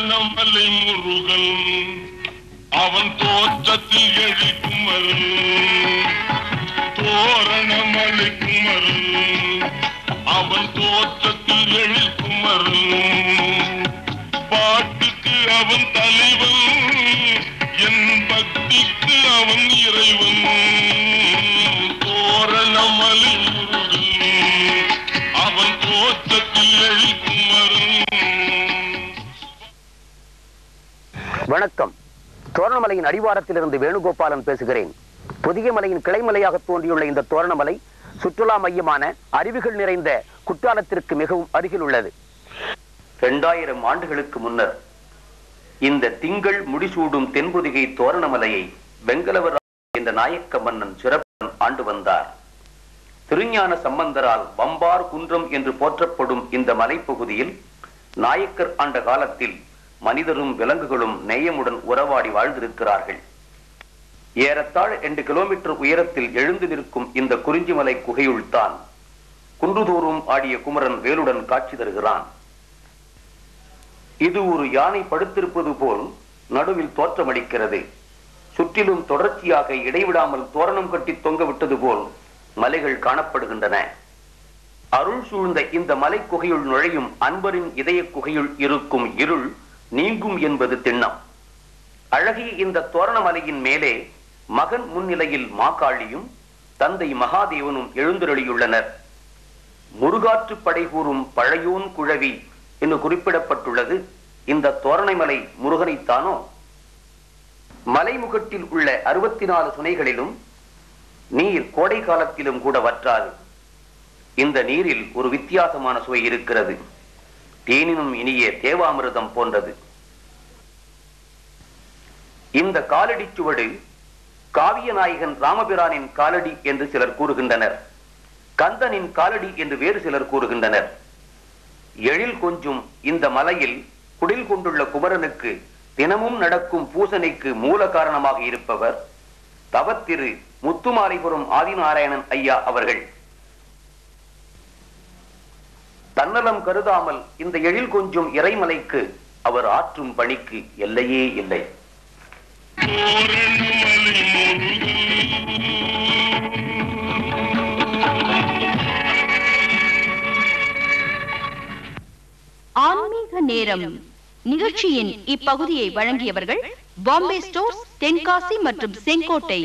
தோரணமலை முருகன் அவன் தோற்றத்தில் எழிக்குமரன் தோரணமலை குமரன் அவன் தோற்றத்தில் எழிக்குமரன் பாட்டுக்கு அவன் தலைவன் என் பக்திக்கு அவன் இறைவன் தோரணமலை முருகன் அவன் தோற்றத்தில் எழிக்குமரன். வணக்கம். தோரணமலையின் அடிவாரத்திலிருந்து வேணுகோபாலன் பேசுகிறேன். புதிய மலையின் கிளைமலையாக தோன்றியுள்ள இந்த தோரணமலை சுற்றுலா மையமான அருவிகள் நிறைந்த குற்றாலத்திற்கு மிகவும் அருகில் உள்ளது. 2000 ஆண்டுகளுக்கு முன்னர் இந்த திங்கள் முடிசூடும் தென்பொதிகை தோரணமலையை வெங்கலவர் என்ற நாயக்க மன்னன் சிறப்புடன் ஆண்டு வந்தார். திருஞான சம்பந்தரால் வம்பார் குன்றம் என்று போற்றப்படும் இந்த மலைப்பகுதியில் நாயக்கர் ஆண்ட காலத்தில் மனிதரும் விலங்குகளும் நேயமுடன் உறவாடி வாழ்ந்திருக்கிறார்கள். ஏறத்தாழ 2 கிலோமீட்டர் உயரத்தில் எழுந்து நிற்கும் இந்த குறிஞ்சிமலை குகையுள் தான் குன்றுதோறும் ஆடிய குமரன் வேலுடன் காட்சி தருகிறான். இது ஒரு யானை படுத்திருப்பது போல் நடுவில் தோற்றமளிக்கிறது. சுற்றிலும் தொடர்ச்சியாக இடைவிடாமல் தோரணம் கட்டி தொங்க விட்டது போல் மலைகள் காணப்படுகின்றன. அருள் சூழ்ந்த இந்த மலை குகையுள் நுழையும் அன்பரின் இதய குகையுள் இருக்கும் இருள் நீங்கும் என்பது திண்ணம். அழகிய இந்த தோரணமலையின் மேலே மகன் முன்னிலையில் மாகாளியும் தந்தை மகாதேவனும் எழுந்தருளியுள்ளனர். முருகாற்று படை கூறும் பழையோன் குழவி என்று குறிப்பிடப்பட்டுள்ளது இந்த தோரணமலை முருகனைத்தானோ? மலைமுகட்டில் உள்ள 64 சுனைகளிலும் நீர் கோடை காலத்திலும் கூட வற்றாது. இந்த நீரில் ஒரு வித்தியாசமான சுவை இருக்கிறது. தேனினும் இனிய தேவாமிர்தம் போன்றது. இந்த காலடி சுவடு காவிய நாயகன் ராமபிரானின் காலடி என்று சிலர் கூறுகின்றனர். கந்தனின் காலடி என்று வேறு சிலர் கூறுகின்றனர். எழில் கொஞ்சும் இந்த மலையில் குடில் கொண்டுள்ள குமரனுக்கு தினமும் நடக்கும் பூசனைக்கு மூல காரணமாக இருப்பவர் தவத்திரு முத்துமாலைபுரம் ஆதிநாராயணன் ஐயா அவர்கள். தன்னலம் கருதாமல் இந்த எழில் கொஞ்சும் இறைமலைக்கு அவர் ஆற்றும் பணிக்கு எல்லையே இல்லை. ஆன்மீக நேரம் நிகழ்ச்சியின் இப்பகுதியை வழங்கியவர்கள் பாம்பே ஸ்டோர்ஸ், தென்காசி மற்றும் செங்கோட்டை.